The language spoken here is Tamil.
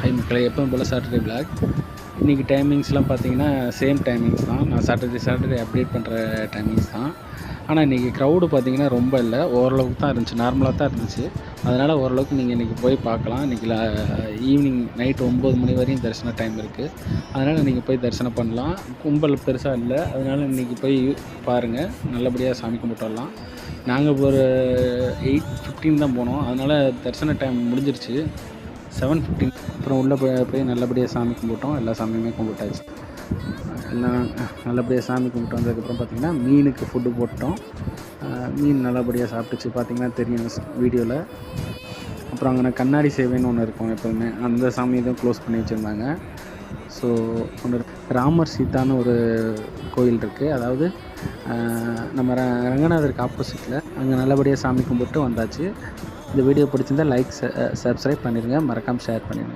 ஹை மக்களே, எப்பவும் போல் சாட்டர்டே விளாக். இன்றைக்கி டைமிங்ஸ்லாம் பார்த்தீங்கன்னா சேம் டைமிங்ஸ் தான். நான் சாட்டர்டே அப்டேட் பண்ணுற டைமிங்ஸ் தான். ஆனால் இன்றைக்கி க்ரௌடு பார்த்திங்கன்னா ரொம்ப இல்லை, ஓரளவுக்கு தான் இருந்துச்சு, நார்மலாக தான் இருந்துச்சு. அதனால் ஓரளவுக்கு நீங்கள் இன்றைக்கி போய் பார்க்கலாம். இன்றைக்கி ஈவினிங் நைட் 9 மணி வரையும் தரிசன டைம் இருக்குது. அதனால் நீங்கள் போய் தரிசனம் பண்ணலாம். கும்பல் பெருசாக இல்லை, அதனால் இன்றைக்கி போய் பாருங்கள், நல்லபடியாக சாமி கும்பிட்டு வரலாம். நாங்கள் ஒரு 8:15 தான் போனோம், அதனால் தரிசன டைம் முடிஞ்சிருச்சு 7:15. அப்புறம் உள்ளே போய் நல்லபடியாக சாமி கும்பிட்டோம். எல்லா சாமியுமே கும்பிட்டாச்சு. எல்லாம் நல்லபடியாக சாமி கும்பிட்டு வந்ததுக்கப்புறம் பார்த்திங்கன்னா மீனுக்கு ஃபுட்டு போட்டோம். மீன் நல்லபடியாக சாப்பிட்டுச்சு, பார்த்திங்கன்னா தெரியும் வீடியோவில். அப்புறம் அங்கே கண்ணாடி சேவைன்னு ஒன்று இருக்கும் எப்போதுமே, அந்த சாமியை தான் க்ளோஸ் பண்ணி வச்சுருந்தாங்க. ஸோ ஒன்று ராமர் சீதான்னு ஒரு கோயில் இருக்குது, அதாவது நம்ம ரங்கநாதருக்கு ஆப்போசிட்டில். அங்கே நல்லபடியாக சாமி கும்பிட்டு வந்தாச்சு. இந்த வீடியோ பிடிச்சிருந்தால் லைக் சப்ஸ்கிரைப் பண்ணிடுங்க, மறக்காமல் ஷேர் பண்ணிடுங்க.